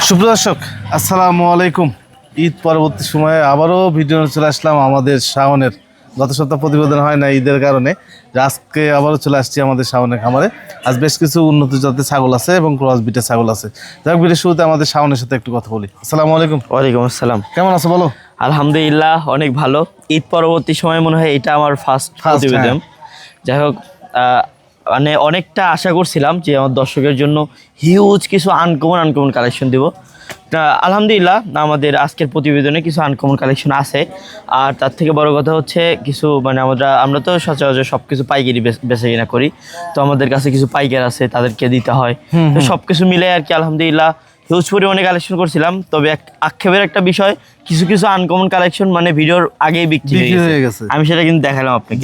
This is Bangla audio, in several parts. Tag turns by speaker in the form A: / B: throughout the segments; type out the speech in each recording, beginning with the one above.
A: সুপ্রদর্শক আসসালামু আলাইকুম। ঈদ পরবর্তী সময়ে আবারও ভিডিও চলে আসলাম আমাদের শাওনের। গত সপ্তাহ প্রতিবেদন হয় না ঈদের কারণে, আজকে আবারও চলে আসছি আমাদের শাওনের খামারে। আজ বেশ কিছু উন্নত জাতের ছাগল আছে এবং ক্রস বিটের ছাগল আছে। যাক, ভিডিওর শুরুতে আমাদের শাওনের সাথে একটু কথা বলি। আসসালামু আলাইকুম।
B: ওয়ালাইকুম আসসালাম।
A: কেমন আছো বলো?
B: আলহামদুলিল্লাহ অনেক ভালো। ঈদ পরবর্তী সময় মনে হয় এটা আমার ফার্স্ট প্রতিবেদন। যাই হোক, মানে অনেকটা আশা করছিলাম যে আমার দর্শকের জন্য হিউজ কিছু আনকমন কালেকশন দিব। আলহামদুলিল্লাহ আমাদের আজকের প্রতিবেদনে কিছু আনকমন কালেকশন আছে। আর তার থেকে বড় কথা হচ্ছে কিছু মানে আমরা তো সচরাচর সব কিছু পাইকারি বেচা কিনা করি, তো আমাদের কাছে কিছু পাইকার আছে, তাদেরকে দিতে হয়। তো সব কিছু মিলে আর কি আলহামদুলিল্লাহ হিউজ পরিমাণে কালেকশন করছিলাম। তবে আক্ষেপের একটা বিষয়, কিছু কিছু আনকমন কালেকশন মানে ভিডিওর আগেই বিক্রি হয়ে গেছে। আমি সেটা কিন্তু দেখালাম আপনাকে।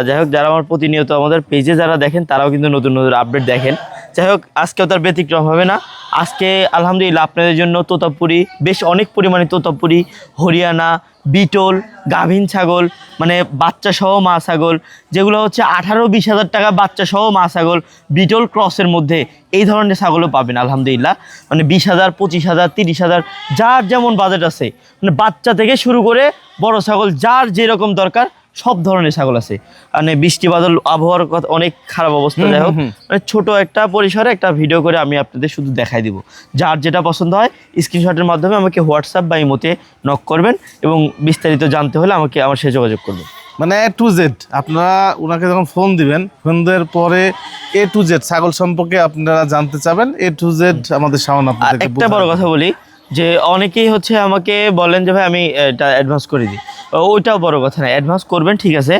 B: যাই হোক, যারা আমার প্রতিনিয়ত আমাদের পেজে যারা দেখেন তারাও কিন্তু নতুন নতুন আপডেট দেখেন। যাই হোক, আজকেও তার ব্যতিক্রম হবে না। আজকে আলহামদুলিল্লাহ আপনাদের জন্য তোতাপুরি, বেশ অনেক পরিমাণে তোতাপুরি, হরিয়ানা, বিটল, গাভীন ছাগল, মানে বাচ্চা সহ মা ছাগল, যেগুলো হচ্ছে 18-20 হাজার টাকা বাচ্চা সহ মা ছাগল, বিটল ক্রসের মধ্যে এই ধরনের ছাগলও পাবেন আলহামদুলিল্লাহ। মানে 20,000, 25,000, 30,000 যার যেমন বাজেট আছে, মানে বাচ্চা থেকে শুরু করে বড় ছাগল যার যেরকম দরকার সব ধরনের ছাগল আছে। মানে বৃষ্টি বাদল আবহাওয়ার কথা অনেক খারাপ অবস্থা। যাই হোক, মানে ছোট একটা পরিসরে একটা ভিডিও করে আমি আপনাদের শুধু দেখাই দিব। যার যেটা পছন্দ হয় স্ক্রিনশটের মাধ্যমে আমাকে হোয়াটসঅ্যাপ বা ইমোতে নক করবেন এবং বিস্তারিত জানতে হলে আমাকে আমার সাথে যোগাযোগ করবেন।
A: মানে A to Z আপনারা ওনাকে যখন ফোন দিবেন, ফোন দেওয়ার পরে A to Z ছাগল সম্পর্কে আপনারা জানতে চাবেন, A to Z আমাদের শাওন আপনাদেরকে।
B: একটা বড় কথা বলি যে অনেকেই হচ্ছে আমাকে বলেন যে ভাই আমি এটা অ্যাডভান্স করে দিই। ওইটাও বড় কথা না, অ্যাডভান্স করবেন ঠিক আছে।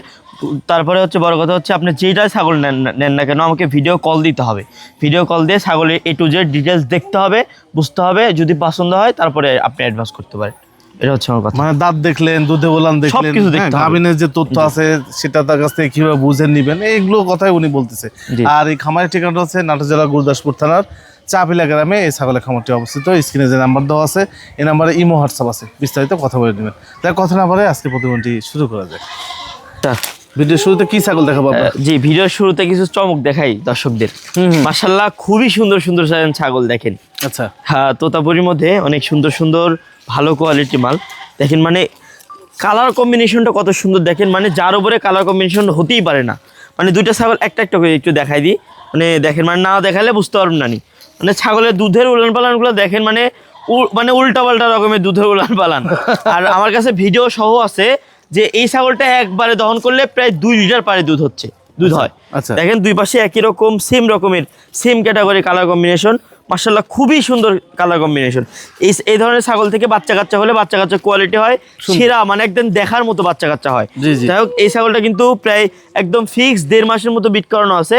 B: তারপরে হচ্ছে বড় কথা হচ্ছে আপনি যেটাই ছাগল নেন না কেন আমাকে ভিডিও কল দিতে হবে। ভিডিও কল দিয়ে ছাগলের A to Z ডিটেলস দেখতে হবে, বুঝতে হবে, যদি পছন্দ হয় তারপরে আপনি অ্যাডভান্স করতে পারেন। এটা হচ্ছে আমার কথা।
A: মানে দাঁত দেখলেন, দুধে ওলান দেখলেন, গাভিনের যে তথ্য আছে সেটা তার কাছ থেকে কিভাবে বুঝে নিবেন, এইগুলো কথাই উনি বলতেছে। আর এই খামারের ঠিকানাটা হচ্ছে নাটোর জেলার গুরুদাসপুর থানার চাপিলা গ্রামে এই ছাগলের খামারটি অবস্থিত। স্ক্রিনে যে নাম্বার দেওয়া আছে এই নাম্বারে ইমো হোয়াটসঅ্যাপ আছে, বিস্তারিত কথা বলে নেবেন। তাই কথা না বলে আজকে প্রতিদিনটি শুরু করা যায়। ভিডিওর শুরুতে কি ছাগল দেখাবো?
B: জি, ভিডিওর শুরুতে কিছু চমক দেখাই দর্শকদের। মাশাআল্লাহ খুবই সুন্দর সুন্দর ছাগল দেখেন।
A: আচ্ছা,
B: হ্যাঁ, তোতাপুরির মধ্যে অনেক সুন্দর সুন্দর ভালো কোয়ালিটি মাল দেখেন। মানে কালার কম্বিনেশনটা কত সুন্দর দেখেন, মানে যার উপরে কালার কম্বিনেশন হতেই পারে না। মানে দুইটা ছাগল একটা একটা করে একটু দেখাই দিই। মানে দেখেন, মানে না দেখালে বুঝতে পারবেন না। মানে ছাগলের দুধের উলান পালানগুলো দেখেন, মানে উল্টা পাল্টা রকমের দুধের উলান পালান। আর আমার কাছে ভিডিও সহ আছে যে এই ছাগলটা একবারে দহন করলে প্রায় 2 লিটার পারে দুধ হয়। দেখেন দুই পাশে একই রকম সেম রকমের সেম ক্যাটাগরি কালার কম্বিনেশন। মাশাআল্লাহ খুবই সুন্দর কালার কম্বিনেশন। এই ধরনের ছাগল থেকে বাচ্চা কাচ্চা হলে বাচ্চা কাচ্চা কোয়ালিটি হয় সেরা, মানে একদম দেখার মতো বাচ্চা কাচ্চা হয়। যাই হোক, এই ছাগলটা কিন্তু প্রায় একদম ফিক্স 1.5 মাসের মতো বিট করানো আছে।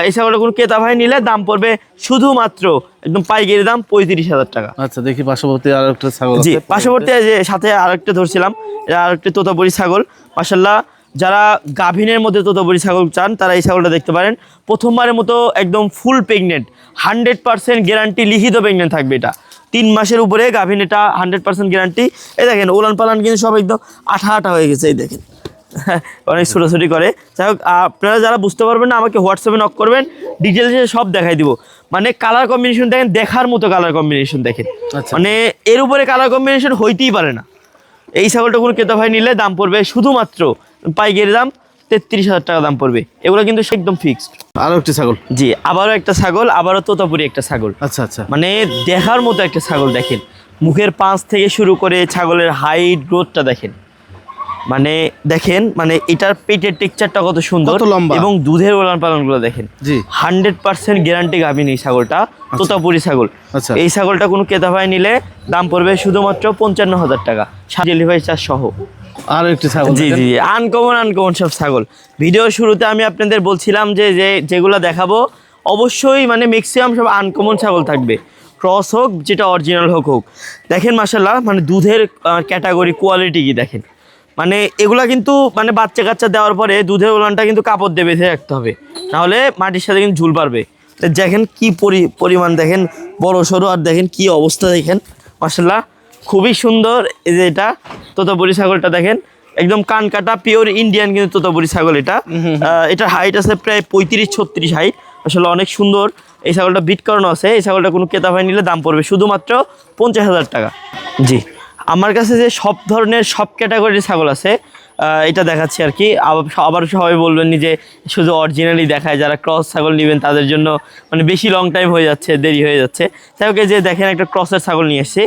B: এই ছাগলটা কোনো ক্রেতা ভাই নিলে দাম পড়বে শুধুমাত্র একদম পাইকারি দাম 35,000 টাকা।
A: আচ্ছা, দেখি পার্শ্ববর্তী আরেকটা ছাগল।
B: জি, পার্শ্ববর্তী যে সাথে আরেকটা ধরছিলাম, আরেকটা তোতাপুরি ছাগল। মাশাআল্লাহ যারা গাভিনের মধ্যে তোতাপুরি ছাগল চান তারা এই ছাগলটা দেখতে পারেন। প্রথমবারের মতো একদম ফুল প্রেগনেন্ট, 100% গ্যারান্টি, লিখিত প্রেগনেন্ট থাকবে। এটা 3 মাসের উপরে গাভিন, এটা 100% গ্যারান্টি। এই দেখেন উলান পালান কিন্তু সব একদম আঠা হয়ে গেছে। এই দেখেন অনেক ছোটাছুটি করে। যাই হোক, আপনারা যারা বুঝতে পারবেন না আমাকে হোয়াটসঅ্যাপে নক করবেন, ডিটেলসে সব দেখাই দিব। মানে কালার কম্বিনেশন দেখেন, দেখার মতো কালার কম্বিনেশন দেখেন। মানে এর উপরে কালার কম্বিনেশন হইতেই পারে না। এই ছাগলটা কোনো ক্রেতা ভাই নিলে দাম পড়বে শুধুমাত্র পাইকারি দাম 33,000 টাকা দাম পড়বে। এগুলো কিন্তু একদম ফিক্সড।
A: আরো একটা ছাগল।
B: জি, আবারও একটা ছাগল, আবারও তোতাপুরি একটা ছাগল।
A: আচ্ছা আচ্ছা,
B: মানে দেখার মতো একটা ছাগল দেখেন। মুখের পাঁচ থেকে শুরু করে ছাগলের হাইট গ্রোথটা দেখেন। মানে দেখেন, মানে এটার পেটের টেক্সচারটা কত সুন্দর এবং দুধের ওলান পালনগুলো দেখেন। 100% গ্যারান্টি গাভিন এই ছাগলটা, তোতাপুরি ছাগল। এই ছাগলটা কোনো ক্রেতা ভাই নিলে দাম পড়বে শুধুমাত্র 55,000 টাকা, ডেলিভারি চার্জ সহ।
A: আর একটি ছাগল।
B: জি জি, আনকমন সব ছাগল। ভিডিও শুরুতে আমি আপনাদের বলছিলাম যে যেগুলো দেখাবো অবশ্যই মানে ম্যাক্সিমাম সব আনকমন ছাগল থাকবে, ক্রস হোক যেটা অরিজিনাল হোক। দেখেন মাশাআল্লাহ, মানে দুধের ক্যাটাগরি কোয়ালিটি কি দেখেন। মানে এগুলা কিন্তু মানে বাচ্চা কাচ্চা দেওয়ার পরে দুধের ওলানটা কিন্তু কাপড় দিয়ে বেঁধে রাখতে হবে, নাহলে মাটির সাথে কিন্তু ঝুল পারবে। দেখেন কি পরিমাণ দেখেন, বড় সড়ো, আর দেখেন কি অবস্থা দেখেন। মাশাআল্লাহ খুবই সুন্দর। এই যে এটা তোতাপুরি ছাগলটা দেখেন, একদম কান কাটা পিওর ইন্ডিয়ান কিন্তু তোতাপুরি ছাগল। এটার হাইট আছে প্রায় 35-36 হাইট। আসলে অনেক সুন্দর। এই ছাগলটা বিট করানো আছে। এই ছাগলটা কোনো ক্রেতা ভাই নিলে দাম পড়বে শুধুমাত্র 50,000 টাকা। জি, আমার কাছে যে সব ধরনের সব ক্যাটাগরির ছাগল আছে এটা দেখাচ্ছি আর কি। আবার সবাই বলবেন যে শুধু অরিজিনালি দেখায়, যারা ক্রস ছাগল নেবেন তাদের জন্য মানে বেশি লং টাইম হয়ে যাচ্ছে, দেরি হয়ে যাচ্ছে। তাই ওকে যে দেখেন একটা ক্রসের ছাগল নিয়ে এসেছি,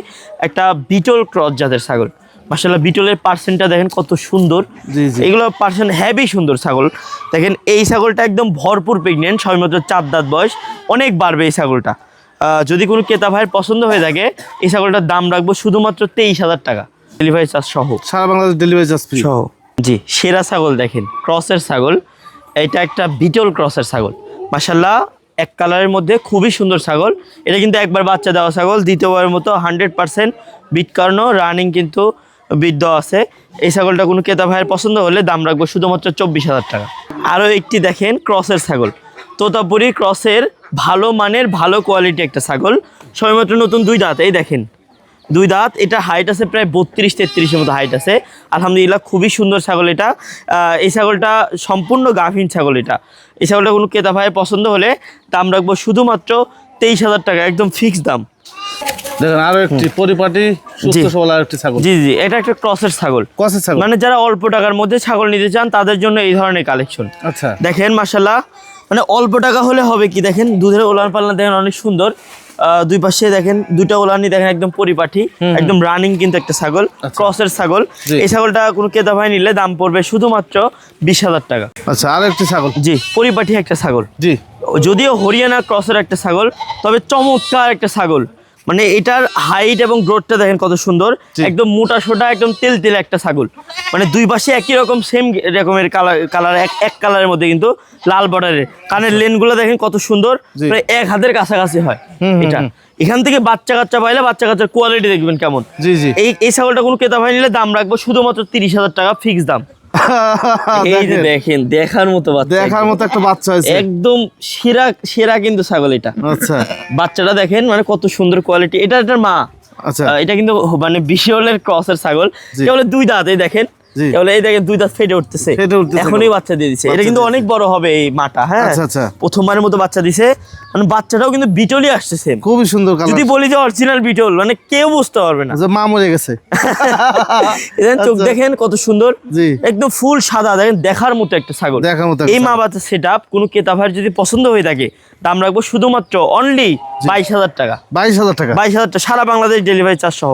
B: একটা বিটল ক্রস জাতের ছাগল। মাশাআল্লাহ বিটলের পার্সেন্টটা দেখেন কত সুন্দর, এগুলো পার্সেন্ট হেভি সুন্দর ছাগল। দেখেন এই ছাগলটা একদম ভরপুর প্রেগনেন্ট, সবেমাত্র 4 দাঁত বয়স, অনেক বাড়বে এই ছাগলটা। যদি কোনো ক্রেতা ভাইয়ের পছন্দ হয়ে থাকে এই ছাগলটার দাম রাখবো শুধুমাত্র 23,000 টাকা, ডেলিভারি চার্জ সহ,
A: সারা বাংলাদেশ ডেলিভারি চার্জ ফ্রি
B: সহ। জি, সেরা ছাগল দেখেন, ক্রসের ছাগল, এটা একটা বিটল ক্রসের ছাগল। মাশাআল্লাহ এক কালারের মধ্যে খুবই সুন্দর ছাগল। এটা কিন্তু একবার বাচ্চা দেওয়া ছাগল, দ্বিতীয়বারের মতো 100% বিট করানো, রানিং কিন্তু বিট দেওয়া আছে। এই ছাগলটা কোনো ক্রেতা ভাইয়ের পছন্দ হলে দাম রাখবো শুধুমাত্র 24,000 টাকা। আরও একটি দেখেন ক্রসের ছাগল, তোতাপুরি ক্রসের ভালো মানের ভালো কোয়ালিটি একটা ছাগল, সবেমাত্র নতুন 2 দাঁত। এই দেখেন 2 দাঁত, এটা হাইট আছে প্রায় 32-33-এর মতো হাইট আছে। আলহামদুলিল্লাহ খুবই সুন্দর ছাগল এটা। এই ছাগলটা সম্পূর্ণ গাভীন ছাগল এটা। এই ছাগলটা কোনো ক্রেতা ভাইয়ের পছন্দ হলে দাম রাখবো শুধুমাত্র 23,000 টাকা, একদম ফিক্স দাম।
A: দেখেন আরো একটি পরিপাটি সুস্থ সবল আরেকটি ছাগল।
B: জি জি, এটা একটা ক্রসের ছাগল।
A: ক্রসের ছাগল
B: মানে যারা অল্প টাকার মধ্যে ছাগল নিতে চান তাদের জন্য এই ধরনের কালেকশন।
A: আচ্ছা,
B: দেখেন মাশাআল্লাহ মানে অল্প টাকা হলে হবে কি, দেখেন দুধের ওলান পালনা দেখেন অনেক সুন্দর। 2 পাশে দেখেন 2টা ওলানি দেখেন একদম পরিপাটি, একদম রানিং কিন্তু একটা ছাগল, ক্রসের ছাগল। এই ছাগলটা কোনো ক্রেতা ভাই নিলে দাম পড়বে শুধুমাত্র 20,000 টাকা।
A: আচ্ছা, আরেকটি ছাগল।
B: জি, পরিপাটি একটা ছাগল।
A: জি,
B: যদিও হরিয়ানা ক্রসের একটা ছাগল, তবে চমৎকার একটা ছাগল। মানে এটার হাইট এবং গ্রোথটা দেখেন কত সুন্দর, একদম মোটা সোটা একদম তেল তেল একটা ছাগল। মানে 2 পাশে একই রকম সেম রকমের কালার এক কালারের মধ্যে কিন্তু লাল বর্ডারের। কানের লেনগুলো দেখেন কত সুন্দর, প্রায় 1 হাতের কাছাকাছি হয় এটা। এখান থেকে বাচ্চা কাচ্চা পাইলে বাচ্চা কাচ্চার কোয়ালিটি দেখবেন কেমন।
A: জি জি,
B: এই ছাগলটা কোনো ক্রেতা ভাই নিলে দাম রাখবো শুধুমাত্র 30,000 টাকা, ফিক্স দাম। এই যে দেখেন দেখার মতো বাচ্চা,
A: দেখার মতো একটা বাচ্চা হয়েছে,
B: একদম সেরা সেরা কিন্তু ছাগল এটা।
A: আচ্ছা,
B: বাচ্চাটা দেখেন মানে কত সুন্দর কোয়ালিটি। এটা এটার মা।
A: আচ্ছা,
B: এটা কিন্তু মানে বিশালের ক্রসের ছাগল, কেবল 2 দাঁত। এই দেখেন এই দেখেন 2 দাঁত ফেটে উঠতেছে, এখনই বাচ্চা দিয়ে দিছে। এটা কিন্তু অনেক বড় হবে এই মাটা। হ্যাঁ,
A: আচ্ছা,
B: প্রথমবারের মতো বাচ্চা দিছে, মানে বাচ্চাটাও কিন্তু বিটলই আসছে,
A: খুবই সুন্দর কালার।
B: যদি বলি যে অরিজিনাল বিটল মানে কেউ বুঝতে পারবে না,
A: মা মরে গেছে।
B: চোখ দেখেন কত সুন্দর, একদম ফুল সাদা, দেখেন দেখার মতো একটা ছাগল। এই মা বাচ্চা সেট আপ কোনো ক্রেতা ভাইয়ের যদি পছন্দ হয়ে থাকে দাম রাখবো শুধুমাত্র অনলি 22,000 টাকা।
A: 22,000 টাকা,
B: 22,000 টাকা, সারা বাংলাদেশ ডেলিভারি চার্জ সহ।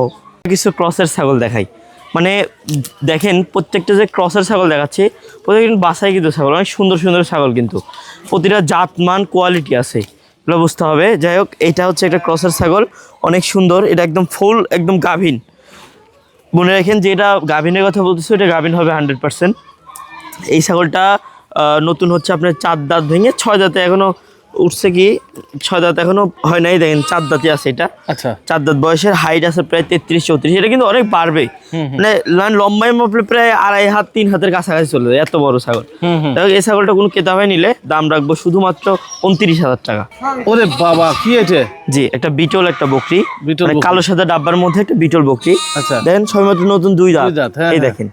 B: কিছু ক্রসের ছাগল দেখাই, মানে দেখেন প্রত্যেকটা যে ক্রসের ছাগল দেখাচ্ছে প্রত্যেকটা বাসায় কিন্তু ছাগল, অনেক সুন্দর সুন্দর ছাগল, কিন্তু প্রতিটা জাতমান কোয়ালিটি আছে, এগুলো বুঝতে হবে। যাই হোক, এটা হচ্ছে একটা ক্রসের ছাগল, অনেক সুন্দর। এটা একদম ফুল একদম গাভিন। মনে রাখেন যে এটা গাভিনের কথা বলতেছো, এটা গাভিন হবে 100%। এই ছাগলটা নতুন হচ্ছে আপনার 4 দাঁত ভেঙে 6 দাঁতে এখনো উঠছে, কি 6 দাঁত এখনো হয় নাই, দেখেন 4 দাঁতই আছে এটা। আচ্ছা, 4 দাঁত বয়সের, হাইট আছে প্রায় 33-34। এটা কিন্তু অনেক বাড়বে, মানে লম্বাই মাপলে প্রায় 2.5 হাত 3 হাতের কাছাকাছি চলে যায়, এত বড় ছাগল। এই ছাগলটা কোনো ক্রেতা ভাই নিলে দাম রাখবো শুধুমাত্র 29,000 টাকা।
A: ওরে বাবা, কি এটা?
B: জি, একটা বিটল একটা বকরি, কালো সাদা ডাব্বার মধ্যে একটা বিটল বকরি। আচ্ছা, দেখেন সবেমাত্র নতুন 2 দাঁত। এই দেখেন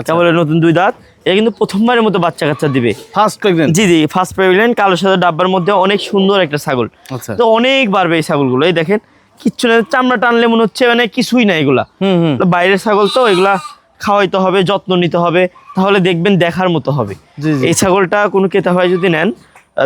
B: কেবল নতুন 2 দাঁত। এটা কিন্তু প্রথমবারের মতো বাচ্চা কাচ্চা দিবে, ফার্স্ট প্রেগন্যান্ট। জি জি, ফার্স্ট প্রেগন্যান্ট, কালো সাদা ডাব্বার মধ্যে, অনেক সুন্দর একটা ছাগল। তো অনেক বাড়বে এই ছাগলগুলো। এই দেখেন কিচ্ছু না, চামড়া টানলে মনে হচ্ছে মানে কিছুই না, এগুলা বাইরের ছাগল, তো এগুলা খাওয়াইতে হবে, যত্ন নিতে হবে, তাহলে দেখবেন দেখার মতো হবে। এই ছাগলটা কোনো ক্রেতা ভাই যদি নেন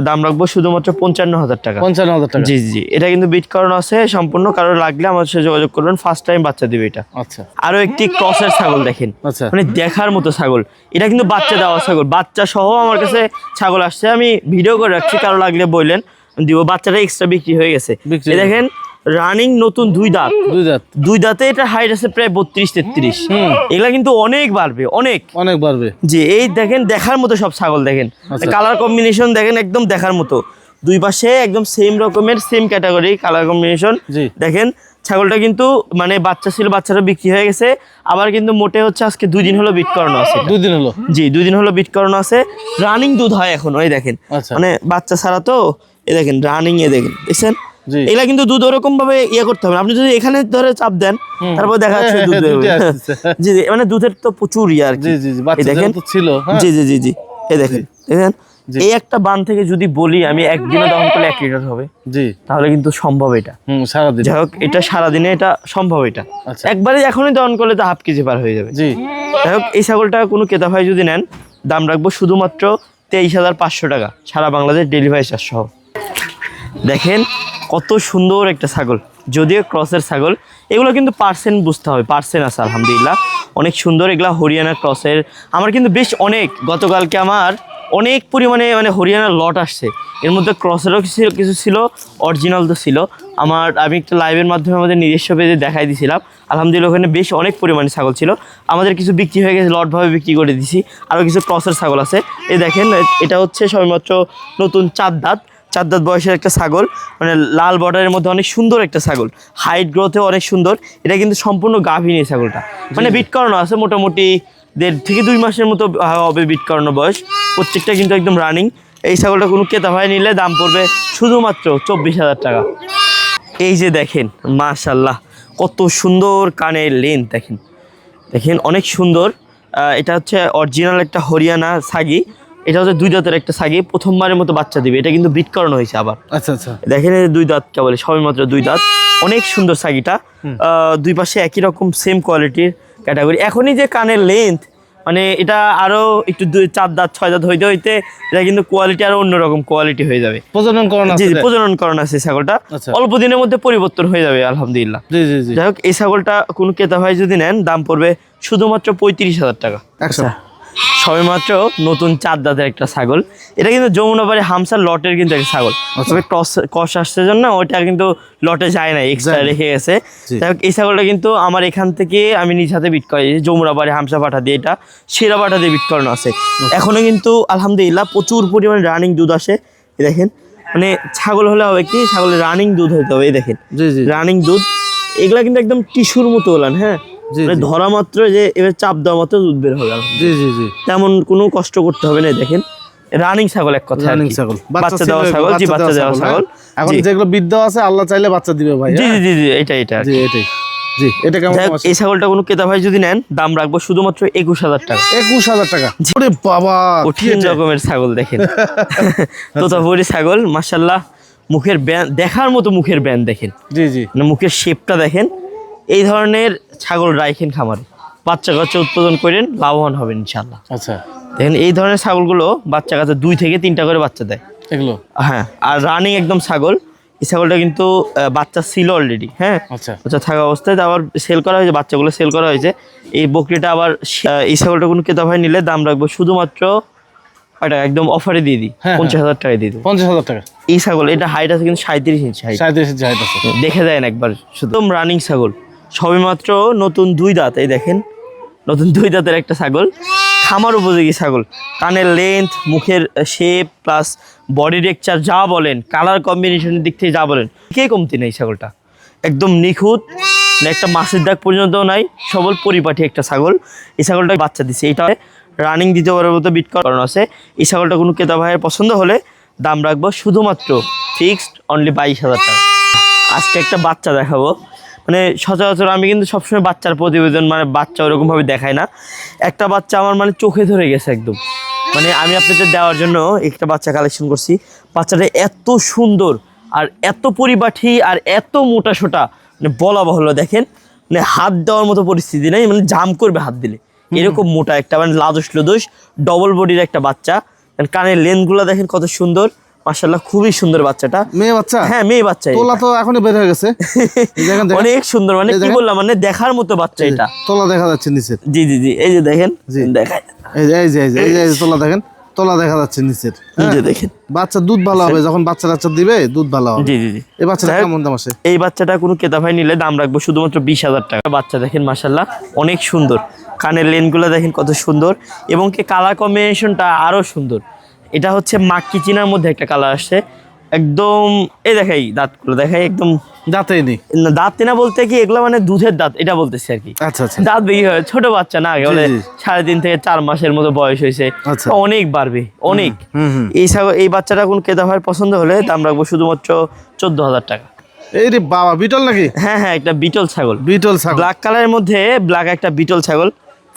B: দাম রাখবো শুধুমাত্র 55,000 টাকা।
A: 55,000 টাকা।
B: জি জি, এটা কিন্তু বিট করানো আছে সম্পূর্ণ, কারো লাগলে আমার সাথে যোগাযোগ করবেন, ফার্স্ট টাইম বাচ্চা দিবে এটা। আচ্ছা, আরো একটি ক্রসের ছাগল দেখেন, মানে দেখার মতো ছাগল। এটা কিন্তু বাচ্চা দেওয়া ছাগল, বাচ্চা সহ আমার কাছে ছাগল আসছে, আমি ভিডিও করে রাখছি, কারো লাগলে বললেন দিব। বাচ্চাটা এক্সট্রা বিক্রি হয়ে গেছে। এই দেখেন রানিং নতুন 2 দাঁত। 2 দাঁতে এটা হাইট আছে প্রায় 32-33। এগুলা কিন্তু অনেক বাড়বে, অনেক অনেক বাড়বে। জি, এই দেখেন দেখার মতো সব ছাগল দেখেন, কালার কম্বিনেশন দেখেন একদম দেখার মতো। 2 পাশে একদম সেম রকমের সেম ক্যাটাগরি কালার কম্বিনেশন। দেখেন ছাগলটা কিন্তু মানে বাচ্চা ছিল, বাচ্চাটা বিক্রি হয়ে গেছে, আবার কিন্তু মোটে হচ্ছে আজকে 2 দিন হলো বিট করানো আছে। 2 দিন হলো? জি, 2 দিন হলো বিট করানো আছে। রানিং দুধ হয় এখন, ওই দেখেন মানে বাচ্চা ছাড়া তো। এই দেখেন রানিং, এ দেখেন, দেখছেন এগুলা কিন্তু দুধ ওরকম ভাবে ইয়ে করতে হবে। আপনি যদি এখানে ধরে চাপ দেন তারপর দেখা যাচ্ছে দুধ। জি জি, মানে দুধের তো প্রচুর ইয়ে আর কি। দেখেন ছিল। জি জি জি জি, এই দেখেন দেখেন এই একটা বান থেকে যদি বলি আমি একদিনে দহন করলে 1 লিটার হবে,
A: জি,
B: তাহলে কিন্তু সম্ভব এটা।
A: সারাদিন
B: যাই হোক, এটা সারাদিনে এটা সম্ভব এটা।
A: আচ্ছা।
B: একবারে এখনই দহন করলে তো হাফ কেজি পার হয়ে যাবে।
A: জি,
B: যাই হোক, এই ছাগলটা কোনো ক্রেতা ভাই যদি নেন, দাম রাখবো শুধুমাত্র 23,500 টাকা, সারা বাংলাদেশ ডেলিভারি চার্জ সহ। দেখেন কত সুন্দর একটা ছাগল, যদিও ক্রসের ছাগল, এগুলো কিন্তু পার্সেন্ট বুঝতে হবে, পার্সেন্ট আছে আলহামদুলিল্লাহ অনেক সুন্দর। এগুলা হরিয়ানা ক্রসের, আমার কিন্তু বেশ অনেক, গতকালকে আমার অনেক পরিমাণে মানে হরিয়ানার লট আসছে, এর মধ্যে ক্রসেরও কিছু ছিল, অরিজিনাল তো ছিল। আমি একটা লাইভের মাধ্যমে আমাদের নিজস্ব পেজে দেখাই দিয়েছিলাম, আলহামদুলিল্লাহ ওখানে বেশ অনেক পরিমাণে ছাগল ছিল, আমাদের কিছু বিক্রি হয়ে গেছে, লটভাবে বিক্রি করে দিছি, আরও কিছু ক্রসের ছাগল আছে। এই দেখেন, এটা হচ্ছে সবেমাত্র নতুন 4 দাঁত বয়সের একটা ছাগল, মানে লাল বর্ডারের মধ্যে অনেক সুন্দর একটা ছাগল, হাইট গ্রোথেও অনেক সুন্দর। এটা কিন্তু সম্পূর্ণ গাভী নিয়ে ছাগলটা, মানে বিট করানো আছে, মোটামুটি 1.5 থেকে 2 মাসের মতো হবে বিট করানো বয়স, প্রত্যেকটা কিন্তু একদম রানিং। এই ছাগলটা কোনো ক্রেতা ভাই নিলে দাম পড়বে শুধুমাত্র 24,000 টাকা। এই যে দেখেন, মাশাল্লাহ কত সুন্দর কানের লেন্থ দেখেন, অনেক সুন্দর। এটা হচ্ছে অরিজিনাল একটা হরিয়ানা ছাগি, এটা হচ্ছে 2 দাঁতের একটা ছাগি, প্রথমবারের মতো বাচ্চা দিবে, এটা কিন্তু বিট করানো হয়েছে আবার।
A: আচ্ছা আচ্ছা,
B: দেখেন 2 দাঁত কেবল, সবেমাত্র 2 দাঁত, অনেক সুন্দর ছাগিটা, 2 পাশে একই রকম সেম কোয়ালিটির ক্যাটাগরি। এখনই যে কানের লেন্থ, মানে এটা আরো একটু 4 দাঁত 6 দাঁত হইতে হইতে এটা কিন্তু কোয়ালিটি আরো অন্যরকম কোয়ালিটি হয়ে যাবে। প্রজনন করণ আছে ছাগলটা, অল্প দিনের মধ্যে পরিবর্তন হয়ে যাবে আলহামদুলিল্লাহ। যাই হোক, এই ছাগলটা কোনো ক্রেতা ভাই যদি নেন, দাম পড়বে শুধুমাত্র 35,000 টাকা। আচ্ছা, সবেমাত্র নতুন 4 দাঁতের একটা ছাগল, এটা কিন্তু যমুনাপাড়ি হামসার লটের কিন্তু একটা ছাগল, তবে ক্রস আসছে জন্য ওইটা কিন্তু লটে যায় না, এক্সট্রা রেখে গেছে। যাই হোক, এই ছাগলটা কিন্তু আমার এখান থেকে আমি নিজ হাতে বিট করাই, যমুনাপাড়ি হামসা পাঠা দিয়ে, এটা সেরা পাঠা দিয়ে বিট করানো আছে। এখনো কিন্তু আলহামদুলিল্লাহ প্রচুর পরিমাণে রানিং দুধ আসে। এই দেখেন, মানে ছাগল হলে হবে কি, ছাগলের রানিং দুধ হইতে হবে। এই দেখেন রানিং দুধ, এগুলা কিন্তু একদম টিস্যুর মতো হলান, হ্যাঁ, ধরা মাত্র যে এবার চাপ দেওয়া মাত্র দুধ বের হবে। তেমন কোনো কষ্ট করতে হবে না। দেখেন রানিং ছাগল, এক কথা রানিং ছাগল, বাচ্চা দেওয়া ছাগল। জি, বাচ্চা দেওয়া ছাগল।
A: এখন যেগুলো বিদ্যা আছে, আল্লাহ চাইলে বাচ্চা দিবে ভাই।
B: জি জি জি, এটাই
A: জি, এটা কেমন?
B: এই ছাগলটা কোনো ক্রেতা ভাই যদি নেন, দাম রাখবো শুধুমাত্র 21,000 টাকা।
A: 21,000 টাকা? ওরে বাবা,
B: কঠিন রকমের ছাগল। দেখেন তোতাপুরি ছাগল, মাশাআল্লাহ, মুখের ব্যান দেখার মতো, মুখের ব্যান দেখেন। জি জি, মানে মুখের শেপটা দেখেন। এই ধরনের ছাগল রাখেন খামারে, বাচ্চা কাচ্চা উৎপাদন করেন, লাভবান হবেন ইনশাআল্লাহ। আচ্ছা, দেখেন এই ধরনের ছাগলগুলো বাচ্চা কাচ্চা 2 থেকে 3টা করে বাচ্চা দেয় এগুলো, হ্যাঁ। আর রানিং একদম ছাগল, এই ছাগলটা কিন্তু বাচ্চা ছিল অলরেডি, হ্যাঁ, আচ্ছা থাকা অবস্থায় আবার সেল করা হয়েছে, বাচ্চাগুলো সেল করা হয়েছে। এই বকরিটা আবার, এই ছাগলটা কোনো ক্রেতা ভাই নিলে দাম রাখবো শুধুমাত্র একদম অফারে দিয়ে দিই, 50,000 টাকায় দিয়ে দিই। 50,000 টাকা এই ছাগল, এটা হাইট আছে কিন্তু 37 ইঞ্চি হাইট, 37 ইঞ্চি হাইট আছে, দেখে দেন একবার। শুধু রানিং ছাগল, সবেমাত্র নতুন 2 দাঁত। এই দেখেন, নতুন 2 দাঁতের একটা ছাগল, খামার উপযোগী ছাগল, কানের লেন্থ, মুখের শেপ প্লাস বডি টেক্সচার যা বলেন, কালার কম্বিনেশনের দিক থেকে যা বলেন, কে কমতি নেই ছাগলটা, একদম নিখুঁত, একটা মাছের দাগ পর্যন্ত নাই, সবল পরিপাটি একটা ছাগল। এই ছাগলটা বাচ্চা দিচ্ছে, এটা রানিং দিতে পারার মতো বিট করানো আছে। এই ছাগলটা কোনো ক্রেতা ভাইয়ের পছন্দ হলে দাম রাখবো শুধুমাত্র ফিক্সড অনলি 22,000 টাকা। আজকে একটা বাচ্চা দেখাবো, মানে সচরাচর আমি কিন্তু সবসময় বাচ্চার প্রতিবেদন, মানে বাচ্চা ওরকমভাবে দেখাই না। একটা বাচ্চা আমার মানে চোখে ধরে গেছে একদম, মানে আমি আপনাদের দেওয়ার জন্য একটা বাচ্চা কালেকশন করছি। বাচ্চাটা এত সুন্দর আর এত পরিপাটি আর এত মোটা সোটা, মানে বলা বাহুল্য। দেখেন, মানে হাত দেওয়ার মতো পরিস্থিতি নেই, মানে জাম করবে হাত দিলে, এরকম মোটা একটা, মানে লাদোষ ডবল বডির একটা বাচ্চা। কানের লেন্থগুলো দেখেন কত সুন্দর, মাশাআল্লাহ, খুবই সুন্দর বাচ্চাটা। মেয়ে বাচ্চা? হ্যাঁ, মেয়ে বাচ্চা। তোলা তো এখনই বের হয়ে গেছে, অনেক সুন্দর, মানে কি বললাম, মানে দেখার মতো বাচ্চা। এটা তোলা দেখা যাচ্ছে নিচে। জি জি জি, এই যে দেখেন, দেখায়, এই যে তোলা দেখেন, তোলা দেখা যাচ্ছে নিচের। এই যে দেখেন, বাচ্চা দুধ ভালো হবে, যখন বাচ্চা দিবে দুধ ভালো হবে। জি জি জি। এই বাচ্চাটা কেমন দাম আছে? এই বাচ্চাটা কোনো ক্রেতা ভাই নিলে দাম রাখবো শুধুমাত্র 20,000 টাকা। বাচ্চা দেখেন, মাশাআল্লাহ, অনেক সুন্দর, কানের লেনগুলো দেখেন কত সুন্দর, এবং কি কালার কম্বিনেশনটা আরো সুন্দর। এটা হচ্ছে মাক্কি চিনার মধ্যে একটা কালার আসছে একদম। এই দেখাই দাঁতগুলো, দেখাই একদম দাঁতেই নেই, দাঁত না বলতে কি, এগুলো মানে দুধের দাঁত, এটা বলতেছি আর কি। আচ্ছা আচ্ছা, দাঁত বেশি হয়, ছোট বাচ্চা না, বলে 3.5 থেকে 4 মাসের মতো বয়স হয়েছে, অনেক বাড়বে অনেক। এই বাচ্চাটা কোন ক্রেতা ভাইয়ের পছন্দ হলে দাম রাখবো শুধুমাত্র 14,000 টাকা। এই রে বাবা, বিটল নাকি? হ্যাঁ হ্যাঁ, একটা বিটল ছাগল, ব্ল্যাক কালারের মধ্যে ব্ল্যাক একটা বিটল ছাগল,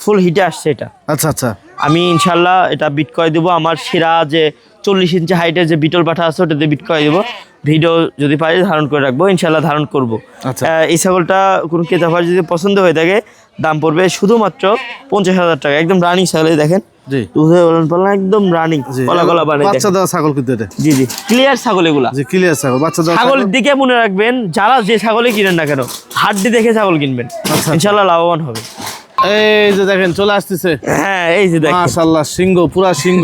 B: ফুল হিটে আসছে এটা। আচ্ছা আচ্ছা, আমি ইনশাল্লাহ এটা বিট করে দেবো। আমার সেরা যে 40 ইঞ্চি হাইটের যে বিটল পাঠা আছে ওটাতে বিট করে দেবো। ভিডিও যদি পারি ধারণ করে রাখবো, ইনশাল্লাহ ধারণ করবো। এই ছাগলটা কোনো ক্রেতা ভাই যদি পছন্দ হয়ে থাকে দাম পড়বে শুধুমাত্র 50,000 টাকা। একদম রানিং ছাগল, দেখেন একদম রানিং
A: বাচ্চা দেওয়া ছাগল কিন্তু এটা।
B: জি জি ক্লিয়ার ছাগল এগুলা,
A: ক্লিয়ার ছাগল বাচ্চা দেওয়া।
B: ছাগলের দিকে মনে রাখবেন, যারা যে ছাগলে কিনেন না কেন হাড্ডি দেখে ছাগল কিনবেন, ইনশাল্লাহ লাভবান হবে।
A: এই যে দেখেন চলে আসতেছে।
B: হ্যাঁ এই যে দেখেন
A: মাশাআল্লাহ সিংহ, পুরা সিংহ।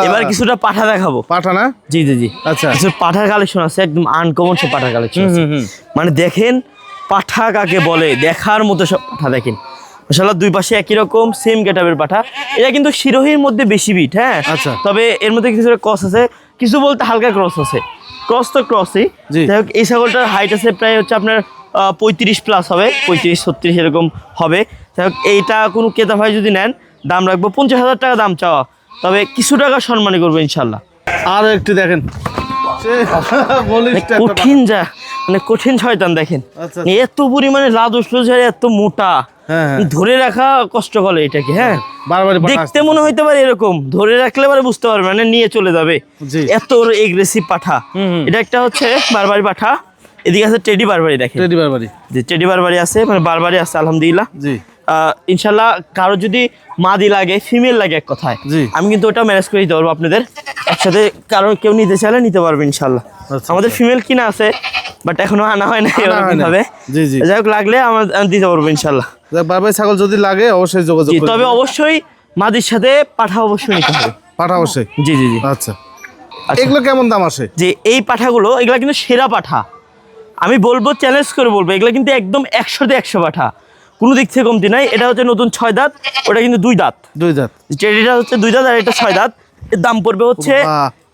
B: এবার কিছুটা পাঠা দেখাবো।
A: পাঠা না?
B: জি জি জি
A: আচ্ছা,
B: কিছু পাঠার কালেকশন আছে, একদম আনকমন সব পাঠার কালেকশন আছে। মানে দেখেন পাঠা কাকে বলে, দেখার মতো সব পাঠা দেখেন মাশাআল্লাহ। দুই পাশে একই রকম সেম গেটআপের পাঠা। এটা কিন্তু শিরোহির মধ্যে বেশি বিট, হ্যাঁ
A: আচ্ছা,
B: তবে এর মধ্যে কিছু ক্রস আছে, কিছু বলতে হালকা ক্রস আছে। ক্রস তো ক্রসই। যাই হোক এই ছাগলটার হাইট আছে প্রায় হচ্ছে আপনার 35 প্লাস হবে, 35-36 এরকম হবে। যাই হোক এইটা কোনো ক্রেতা ভাই যদি নেন দাম রাখবো 50,000 টাকা দাম চাওয়া, তবে কিছু টাকা সম্মানী করবো ইনশাল্লাহ।
A: আরো একটু দেখেন
B: কঠিন, যা মানে কঠিন শয়তান দেখেন, এত পরিমাণে লাদুস এত মোটা, ধরে রাখা কষ্ট করে এটাকে। হ্যাঁ দেখতে মনে হইতে পারে এরকম, ধরে রাখলে পরে বুঝতে পারবে মানে নিয়ে চলে যাবে, এত এগ্রেসিভ পাঠা। এটা একটা হচ্ছে বারবারি পাঠা, এদিকে আছে টেডি বারবারি। দেখেন টেডি বারবারি, যে টেডি বারবারি আছে মানে বারবারি আছে আলহামদুলিল্লাহ। ইনশাল্লাহ কারো যদি মাদি লাগে, ফিমেল লাগে এক কথায়, আমি কিন্তু ওটা ম্যানেজ করে দিতে পারবো আপনাদের একসাথে। কারণ কেউ নিতে চাইলে নিতে পারবে ইনশাল্লাহ। আমাদের ফিমেল কিনা আছে বাট এখনো আনা হয় না হবে। যাই হোক লাগলে আমরা দিতে পারবো ইনশাল্লাহ।
A: বারবারি ছাগল যদি লাগে অবশ্যই যোগাযোগ করবেন,
B: তবে অবশ্যই মাদির সাথে পাঠা অবশ্যই নিতে হবে।
A: পাঠা অবশ্যই।
B: জি জি জি
A: আচ্ছা, এগুলো কেমন দাম আসে?
B: যে এই পাঠাগুলো এগুলা কিন্তু সেরা পাঠা, আমি বলবো চ্যালেঞ্জ করে বলবো, এগুলা কিন্তু একদম 100-তে 100 পাঠা, কোনো দিক থেকে কমতি নাই। এটা হচ্ছে নতুন 6 দাঁত, ওটা কিন্তু 2 দাঁত। 2 দাঁত, এটা হচ্ছে 2 দাঁত আর এটা 6 দাঁত। এর দাম পড়বে হচ্ছে,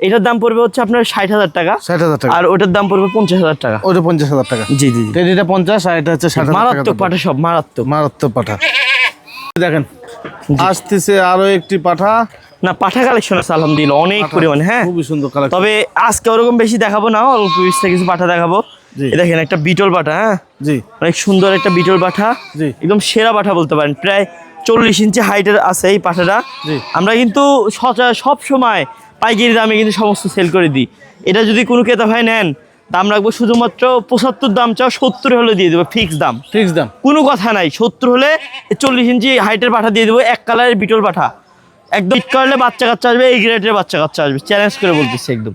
B: এটার দাম পড়বে হচ্ছে আপনার 60,000 টাকা, 60,000 টাকা, আর ওটার দাম পড়বে 50,000 টাকা। ওটা 50,000 টাকা। জি জি জি এটা 50 আর এটা হচ্ছে 60,000 টাকা। মারাত্মক পাঠা, সব মারাত্মক মারাত্মক পাঠা। দেখেন আসতেছে আরো একটি পাঠা। না পাঠা কালেকশন আছে আলহামদুলিল্লাহ অনেক পরিমাণে। হ্যাঁ খুবই সুন্দর কালেকশন, তবে আজকে ওরকম বেশি দেখাবো না, অল্প কিছু পাঠা দেখাবো। দেখেন একটা বিটল পাঠা, হ্যাঁ জি অনেক সুন্দর একটা বিটল পাঠা, একদম সেরা পাঠা বলতে পারেন। প্রায় 40 ইঞ্চি হাইটের আছে এই পাঠাটা। আমরা কিন্তু সব সময় পাইকারি দামে কিন্তু সমস্ত সেল করে দিই। এটা যদি কোনো ক্রেতা ভাই নেন দাম রাখবো শুধুমাত্র 75 দাম চাও, 70 হলে দিয়ে দেবো ফিক্স দাম। ফিক্স দাম কোনো কথা নাই, 70 হলে 40 ইঞ্চি হাইটের পাঠা দিয়ে দেবো, এক কালারের বিটল পাঠা। একদম হিট করলে বাচ্চা কাচ্চা আসবে, এই গ্রেডের বাচ্চা কাচ্চা আসবে, চ্যালেঞ্জ করে বলতেছি একদম।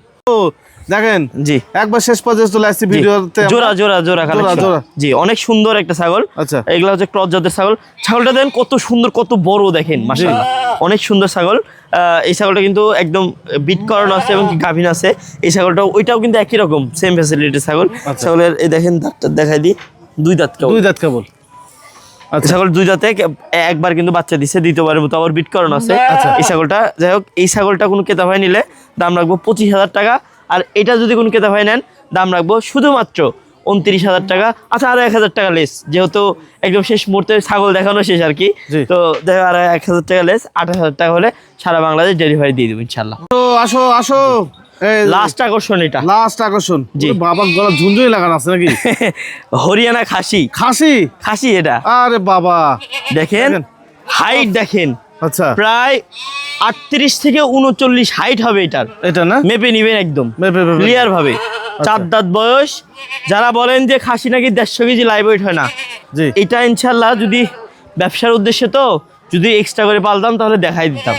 B: দেখেন জি একবার শেষ পর্যন্ত চলে আসছে ভিডিওতে, জোড়া জোড়া জোড়া কালেকশন। জি অনেক সুন্দর একটা ছাগল। আচ্ছা এগুলা হচ্ছে ক্রস জাতের ছাগল। ছাগলটা দেখেন কত সুন্দর, কত বড় দেখেন মাশাআল্লাহ, অনেক সুন্দর ছাগল। এই ছাগলটা কিন্তু একদম বিট করানো আছে এবং গাভীন আছে। এই ছাগলটা ওইটাও কিন্তু একই রকম সেম ফ্যাসিলিটির ছাগল। ছাগলের এই দেখেন দাঁতটা দেখাই দিই, 2 দাঁত কেবল, 2 দাঁত কেবল। আচ্ছা ছাগল 2 দাঁতে একবার কিন্তু বাচ্চা দিচ্ছে, দ্বিতীয়বারের মতো আবার বিট করানো আছে এই ছাগলটা। যাই হোক এই ছাগলটা কোনো ক্রেতা ভাই নিলে দাম রাখবো 25,000 টাকা, আর এটা যদি কোনো ক্রেতা ভাই নেন দাম রাখবো শুধুমাত্র 29,000 টাকা। আচ্ছা আরো 1,000 টাকা লেস, যেহেতু একদম শেষ মুহূর্তে ছাগল দেখানো শেষ আর কি, তো দেখো আরো 1,000 টাকা লেস, 28,000 টাকা হলে সারা বাংলাদেশ ডেলিভারি দিয়ে দেবো ইনশাল্লাহ। তো আসো আসো, লাস্ট আকর্ষণ, এটা লাস্ট আকর্ষণ। জি বাবা গলা ঝুনঝুনি লাগানো আছে নাকি? হরিয়ানা খাসি, খাসি খাসি এটা। আরে বাবা দেখেন হাইট দেখেন, আচ্ছা প্রায় 38 থেকে 39 হাইট হবে এটার। এটা না মেপে নিবেন একদম ক্লিয়ার ভাবে। 4 দাঁত বয়স। যারা বলেন যে খাসি নাকি 150 কেজি লাইভ ওয়েট হয় না, এটা ইনশাল্লাহ যদি ব্যবসার উদ্দেশ্যে তো যদি এক্সট্রা করে পালতাম তাহলে দেখাই দিতাম।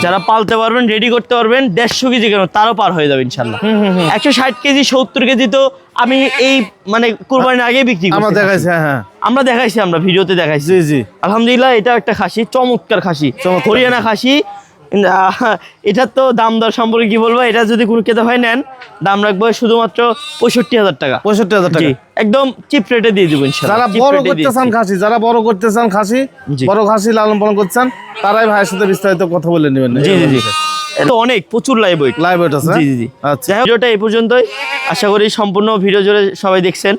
B: যারা পালতে পারবেন, রেডি করতে পারবেন, 150 কেজি কেন তারও পার হয়ে যাবে ইনশাল্লাহ। 160 কেজি 70 কেজি তো আমি এই মানে কুরবানির আগে বিক্রি করছি, আমরা দেখাইছি, আমরা ভিডিওতে দেখাইছি। জি জি আলহামদুলিল্লাহ এটা একটা খাসি, চমৎকার খাসি, হরিয়ানা খাসি। এটার তো দাম দর সম্পর্কে কি বলবো, এটা যদি কোনো ক্রেতা ভাই নেন দাম রাখবো শুধুমাত্র 65,000 টাকা। 65,000 টাকা একদম চিপ রেটে দিয়ে দেবো ইনশাআল্লাহ। যারা বড় করতে চান খাসি, যারা বড় করতে চান খাসি, বড় খাসি লালন পালন করছেন, তারাই ভাইয়ের সাথে বিস্তারিত কথা বলে নেবেন। জি জি জি এটা অনেক প্রচুর লাইভ ওয়েট আছে। জি জি জি আচ্ছা ভিডিওটা এই পর্যন্তই, আশা করি সম্পূর্ণ ভিডিও জুড়ে সবাই দেখছেন।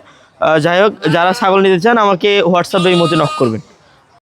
B: যাই হোক যারা ছাগল নিতে চান আমাকে হোয়াটসঅ্যাপে এই মতে নক করবেন।